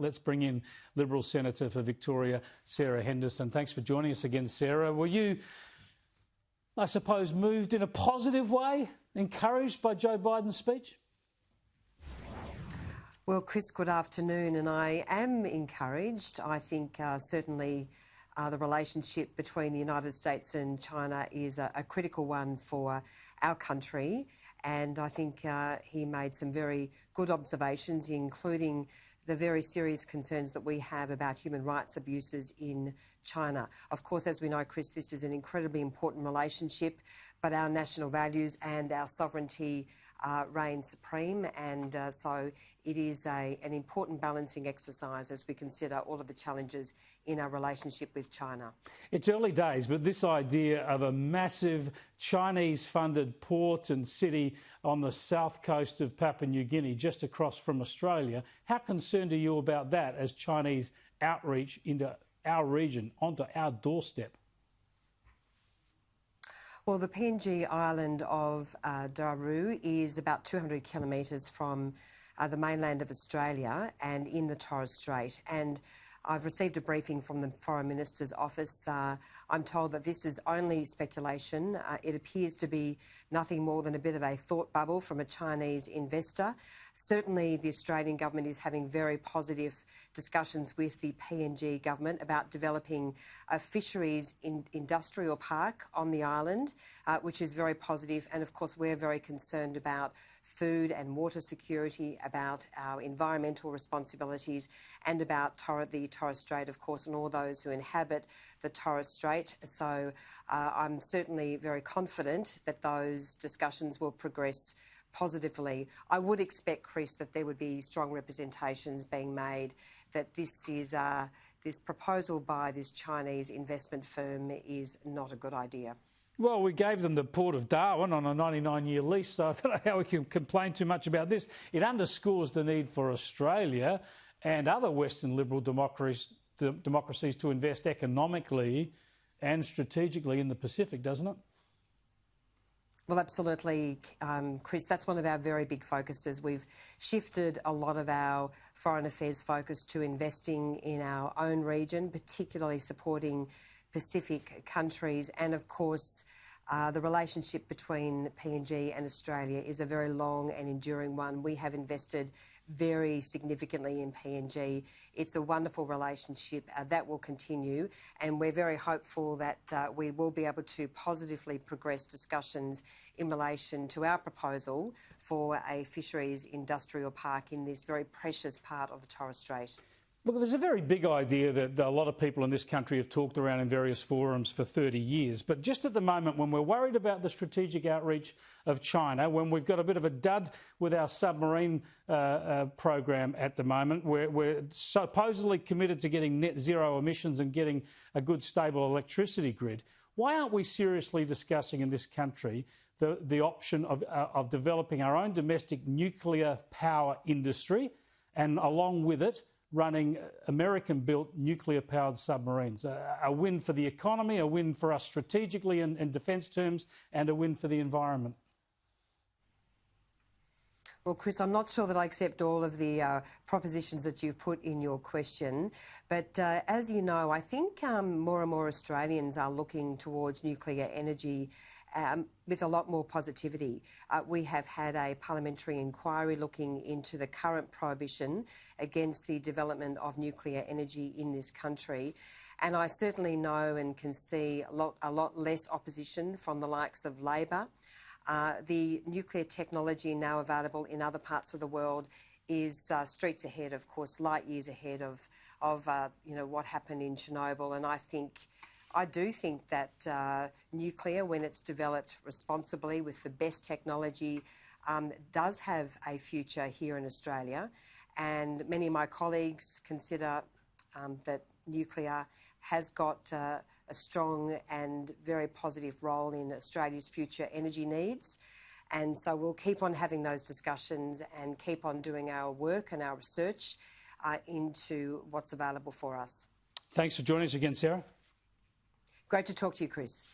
Let's bring in Liberal Senator for Victoria, Sarah Henderson. Thanks for joining us again, Sarah. Were you, I suppose, moved in a positive way, encouraged by Joe Biden's speech? Well, Chris, good afternoon, and I am encouraged. I think certainly the relationship between the United States and China is a critical one for our country, and I think he made some very good observations, including the very serious concerns that we have about human rights abuses in China. Of course, as we know, Chris, this is an incredibly important relationship, but our national values and our sovereignty reign supreme, and so it is an important balancing exercise as we consider all of the challenges in our relationship with China. It's early days, but this idea of a massive Chinese-funded port and city on the south coast of Papua New Guinea, just across from Australia, how concerned are you about that as Chinese outreach into our region, onto our doorstep? Well, the PNG island of Daru is about 200 kilometres from the mainland of Australia and in the Torres Strait. And I've received a briefing from the Foreign Minister's office. I'm told that this is only speculation. It appears to be nothing more than a bit of a thought bubble from a Chinese investor. Certainly, the Australian government is having very positive discussions with the PNG government about developing a fisheries industrial park on the island, which is very positive. And of course, we're very concerned about food and water security, about our environmental responsibilities, and about the Torres Strait, of course, and all those who inhabit the Torres Strait. So I'm certainly very confident that those discussions will progress positively. I would expect, Chris, that there would be strong representations being made that this proposal by this Chinese investment firm is not a good idea. Well, we gave them the Port of Darwin on a 99-year lease, so I don't know how we can complain too much about this. It underscores the need for Australia and other Western liberal democracies to invest economically and strategically in the Pacific, doesn't it? Well, absolutely, Chris. That's one of our very big focuses. We've shifted a lot of our foreign affairs focus to investing in our own region, particularly supporting Pacific countries. And of course, the relationship between PNG and Australia is a very long and enduring one. We have invested very significantly in PNG. It's a wonderful relationship that will continue, and we're very hopeful that we will be able to positively progress discussions in relation to our proposal for a fisheries industrial park in this very precious part of the Torres Strait. Look, there's a very big idea that a lot of people in this country have talked around in various forums for 30 years. But just at the moment, when we're worried about the strategic outreach of China, when we've got a bit of a dud with our submarine program at the moment, we're supposedly committed to getting net zero emissions and getting a good, stable electricity grid, why aren't we seriously discussing in this country the option of developing our own domestic nuclear power industry and, along with it, running American-built nuclear-powered submarines? A win for the economy, a win for us strategically in defence terms, and a win for the environment. Well, Chris, I'm not sure that I accept all of the propositions that you've put in your question, but as you know, I think more and more Australians are looking towards nuclear energy with a lot more positivity. We have had a parliamentary inquiry looking into the current prohibition against the development of nuclear energy in this country, and I certainly know and can see a lot less opposition from the likes of Labor. The nuclear technology now available in other parts of the world is streets ahead, of course, light years ahead of what happened in Chernobyl. And I do think that nuclear, when it's developed responsibly with the best technology, does have a future here in Australia. And many of my colleagues consider that nuclear has got a strong and very positive role in Australia's future energy needs. And so we'll keep on having those discussions and keep on doing our work and our research into what's available for us. Thanks for joining us again, Sarah. Great to talk to you, Chris.